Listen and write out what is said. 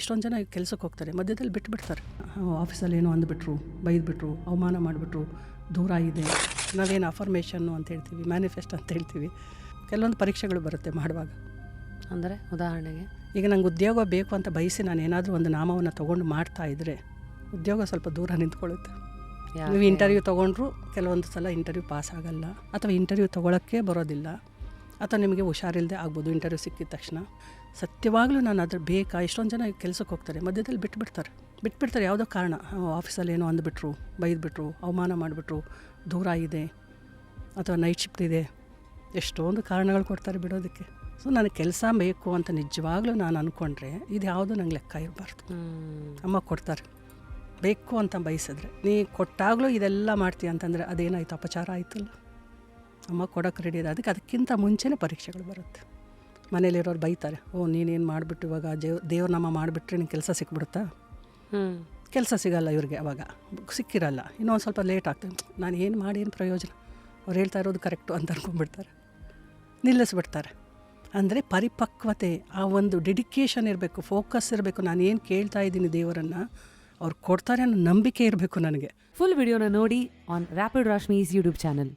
ಎಷ್ಟೊಂದು ಜನ ಕೆಲಸಕ್ಕೆ ಹೋಗ್ತಾರೆ, ಮಧ್ಯದಲ್ಲಿ ಬಿಟ್ಬಿಡ್ತಾರೆ. ಆಫೀಸಲ್ಲಿ ಏನೋ ಅಂದ್ಬಿಟ್ರು, ಬೈದ್ಬಿಟ್ರು, ಅವಮಾನ ಮಾಡಿಬಿಟ್ರು, ದೂರ ಇದೆ. ನಾವೇನು ಅಫರ್ಮೇಷನ್ನು ಅಂತ ಹೇಳ್ತೀವಿ, ಮ್ಯಾನಿಫೆಸ್ಟ್ ಅಂತ ಹೇಳ್ತೀವಿ. ಕೆಲವೊಂದು ಪರೀಕ್ಷೆಗಳು ಬರುತ್ತೆ ಮಾಡುವಾಗ. ಅಂದರೆ ಉದಾಹರಣೆಗೆ ಈಗ ನಂಗೆ ಉದ್ಯೋಗ ಬೇಕು ಅಂತ ಬಯಸಿ ನಾನು ಏನಾದರೂ ಒಂದು ನಾಮವನ್ನು ತೊಗೊಂಡು ಮಾಡ್ತಾ ಇದ್ದರೆ ಉದ್ಯೋಗ ಸ್ವಲ್ಪ ದೂರ ನಿಂತ್ಕೊಳ್ಳುತ್ತೆ. ನೀವು ಇಂಟರ್ವ್ಯೂ ತೊಗೊಂಡ್ರು ಕೆಲವೊಂದು ಸಲ ಇಂಟರ್ವ್ಯೂ ಪಾಸ್ ಆಗಲ್ಲ, ಅಥವಾ ಇಂಟರ್ವ್ಯೂ ತೊಗೊಳಕ್ಕೆ ಬರೋದಿಲ್ಲ, ಅಥವಾ ನಿಮಗೆ ಹುಷಾರಿಲ್ಲದೆ ಆಗ್ಬೋದು ಇಂಟರ್ವ್ಯೂ ಸಿಕ್ಕಿದ ತಕ್ಷಣ. ಸತ್ಯವಾಗಲೂ ನಾನು ಅದ್ರ ಬೇಕಾ? ಎಷ್ಟೊಂದು ಜನ ಕೆಲಸಕ್ಕೆ ಹೋಗ್ತಾರೆ, ಮಧ್ಯದಲ್ಲಿ ಬಿಟ್ಬಿಡ್ತಾರೆ ಯಾವುದೋ ಕಾರಣ. ಆಫೀಸಲ್ಲಿ ಏನೋ ಅಂದ್ಬಿಟ್ರು, ಬೈದ್ಬಿಟ್ರು, ಅವಮಾನ ಮಾಡಿಬಿಟ್ರು, ದೂರ ಇದೆ, ಅಥವಾ ನೈಟ್ ಶಿಫ್ಟ್ ಇದೆ, ಎಷ್ಟೊಂದು ಕಾರಣಗಳು ಕೊಡ್ತಾರೆ ಬಿಡೋದಕ್ಕೆ. ಸೊ ನನಗೆ ಕೆಲಸ ಬೇಕು ಅಂತ ನಿಜವಾಗ್ಲೂ ನಾನು ಅಂದ್ಕೊಂಡ್ರೆ ಇದು ಯಾವುದೂ ನಂಗೆ ಲೆಕ್ಕ ಇರಬಾರ್ದು. ಅಮ್ಮ ಕೊಡ್ತಾರೆ, ಬೇಕು ಅಂತ ಬಯಸಿದ್ರೆ ನೀ ಕೊಟ್ಟಾಗಲೂ ಇದೆಲ್ಲ ಮಾಡ್ತೀಯ ಅಂತಂದರೆ ಅದೇನಾಯಿತು? ಅಪಚಾರ ಆಯಿತಲ್ಲ. ಅಮ್ಮ ಕೊಡೋಕೆ ರೆಡಿ ಇದೆ. ಅದಕ್ಕಿಂತ ಮುಂಚೆನೇ ಪರೀಕ್ಷೆಗಳು ಬರುತ್ತೆ. ಮನೇಲಿರೋರು ಬೈತಾರೆ, ಓ ನೀನೇನು ಮಾಡಿಬಿಟ್ಟು ಇವಾಗ ದೇವ್ರ ನಾಮ ಮಾಡಿಬಿಟ್ರೆ ನಿಂಗೆ ಕೆಲಸ ಸಿಕ್ಬಿಡುತ್ತಾ? ಕೆಲಸ ಸಿಗಲ್ಲ ಇವ್ರಿಗೆ, ಅವಾಗ ಸಿಕ್ಕಿರಲ್ಲ, ಇನ್ನೊಂದು ಸ್ವಲ್ಪ ಲೇಟ್ ಆಗ್ತದೆ. ನಾನು ಏನು ಮಾಡಿ ಏನು ಪ್ರಯೋಜನ, ಅವ್ರು ಹೇಳ್ತಾ ಇರೋದು ಕರೆಕ್ಟು ಅಂತ ಅನ್ಕೊಂಡ್ಬಿಡ್ತಾರೆ, ನಿಲ್ಲಿಸ್ಬಿಡ್ತಾರೆ. ಅಂದರೆ ಪರಿಪಕ್ವತೆ, ಆ ಒಂದು ಡೆಡಿಕೇಶನ್ ಇರಬೇಕು, ಫೋಕಸ್ ಇರಬೇಕು. ನಾನು ಏನು ಕೇಳ್ತಾ ಇದ್ದೀನಿ ದೇವರನ್ನು, ಅವ್ರು ಕೊಡ್ತಾರೆ ಅನ್ನೋ ನಂಬಿಕೆ ಇರಬೇಕು ನನಗೆ. ಫುಲ್ ವಿಡಿಯೋನ ನೋಡಿ ಆನ್ ರ್ಯಾಪಿಡ್ ರಾಶ್ಮೀಸ್ ಯೂಟ್ಯೂಬ್ ಚಾನಲ್.